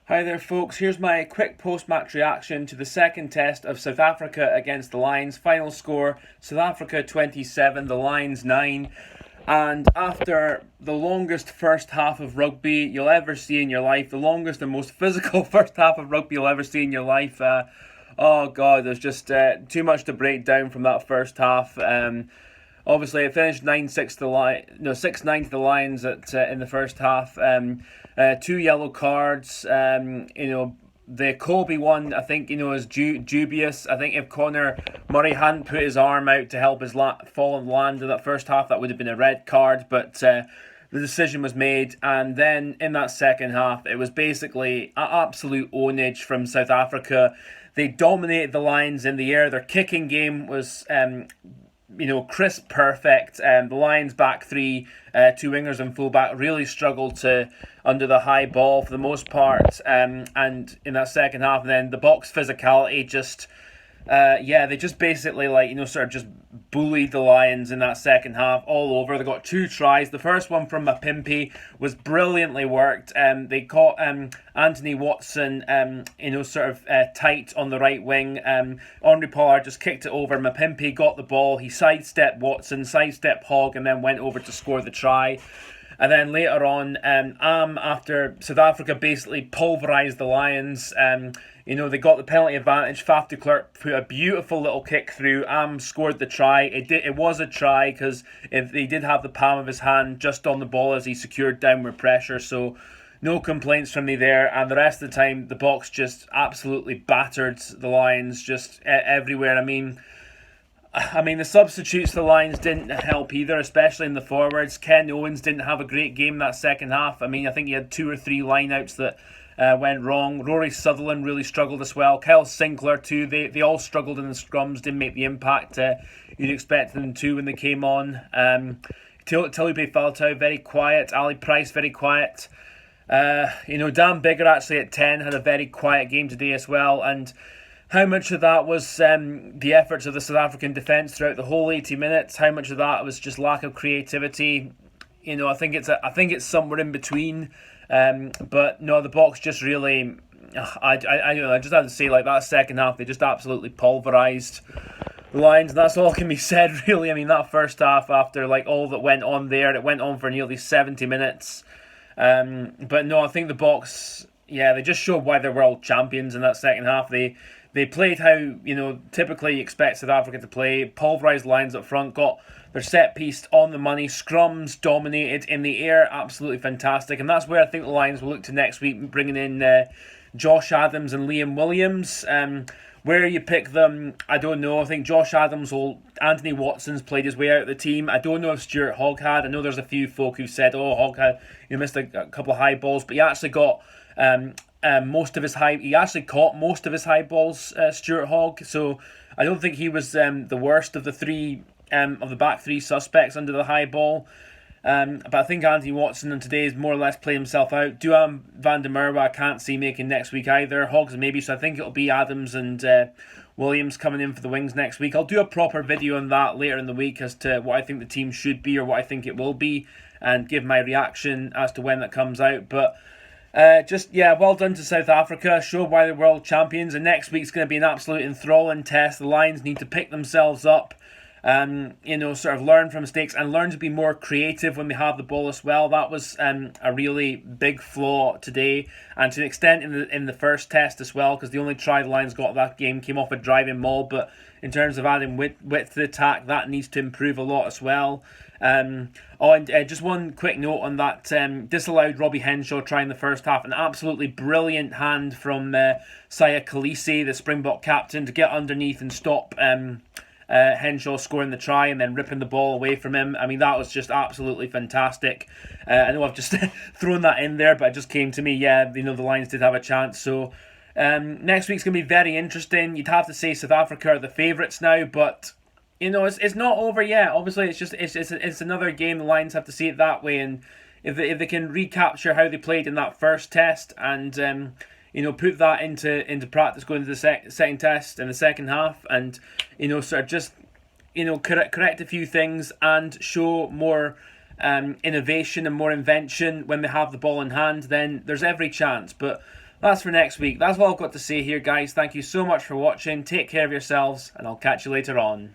Hi there, folks. Here's my quick post match reaction to the second test of South Africa against the Lions. Final score South Africa 27, the Lions 9. And after the longest first half of rugby you'll ever see in your life, the longest and most physical first half of rugby you'll ever see in your life, oh God, there's just too much to break down from that first half. Obviously, it finished 9-6 to the 6-9 to the Lions in the first half. Two yellow cards. The Kobe one, I think, is dubious. I think if Conor Murray hadn't put his arm out to help his fall and land in that first half, that would have been a red card. But the decision was made, and then in that second half, it was basically an absolute ownage from South Africa. They dominated the Lions in the air. Their kicking game was crisp, perfect. The Lions back three, two wingers and fullback really struggled to under the high ball for the most part. And in that second half, and then the box physicality just, they just basically sort of just bullied the Lions in that second half all over. They got two tries. The first one from Mapimpi was brilliantly worked. They caught Anthony Watson, tight on the right wing. Henri Pollard just kicked it over. Mapimpi got the ball. He sidestepped Watson, sidestepped Hogg, and then went over to score the try. And then later on, after South Africa basically pulverised the Lions, they got the penalty advantage. Faf de Klerk put a beautiful little kick through. Scored the try. It was a try because he did have the palm of his hand just on the ball as he secured downward pressure. So no complaints from me there. And the rest of the time, the box just absolutely battered the Lions just everywhere. I mean, the substitutes for the Lions didn't help either, especially in the forwards. Ken Owens didn't have a great game that second half. I think he had two or three lineouts that went wrong. Rory Sutherland really struggled as well. Kyle Sinclair too. They all struggled in the scrums, didn't make the impact you'd expect them to when they came on. Taulupe Faletau, very quiet. Ali Price, very quiet. Dan Biggar actually at 10 had a very quiet game today as well. And how much of that was the efforts of the South African defence throughout the whole 80 minutes? How much of that was just lack of creativity? I think it's somewhere in between. But no, the box just really, I just have to say, that second half, they just absolutely pulverised the Lions, and that's all can be said, really. That first half, after all that went on there, it went on for nearly 70 minutes. But no, I think the box, they just showed why they're world champions in that second half. They played how, typically you expect South Africa to play, pulverised Lions up front, got their set piece on the money, scrums dominated in the air, absolutely fantastic. And that's where I think the Lions will look to next week, bringing in Josh Adams and Liam Williams. Where you pick them, I don't know. I think Josh Adams Anthony Watson's played his way out of the team. I don't know if Stuart Hogg had. I know there's a few folk who said, Hogg had, missed a couple of high balls, but he actually got he actually caught most of his high balls, Stuart Hogg. So I don't think he was the worst of the three of the back three suspects under the high ball. But I think Anthony Watson on today is more or less played himself out. Duhan van der Merwe I can't see making next week either. Hoggs maybe, so I think it'll be Adams and Williams coming in for the wings next week. I'll do a proper video on that later in the week as to what I think the team should be or what I think it will be, and give my reaction as to when that comes out. But well done to South Africa. Showed why they're world champions. And next week's going to be an absolute enthralling test. The Lions need to pick themselves up, sort of learn from mistakes and learn to be more creative when they have the ball as well. That was a really big flaw today, and to an extent in the first test as well, because the only try the Lions got that game came off a driving maul. But in terms of adding width to the attack, that needs to improve a lot as well. Just one quick note on that. Disallowed Robbie Henshaw trying the first half. An absolutely brilliant hand from Siya Kolisi, the Springbok captain, to get underneath and stop Henshaw scoring the try and then ripping the ball away from him. That was just absolutely fantastic. I know I've just thrown that in there, but it just came to me. The Lions did have a chance. So next week's going to be very interesting. You'd have to say South Africa are the favourites now, but it's not over yet. Obviously, it's another game. The Lions have to see it that way, and if they can recapture how they played in that first test and put that into practice going into the second test in the second half, and sort of just correct a few things and show more innovation and more invention when they have the ball in hand, then there's every chance. But That's for next week. That's all I've got to say here, guys. Thank you so much for watching. Take care of yourselves, and I'll catch you later on.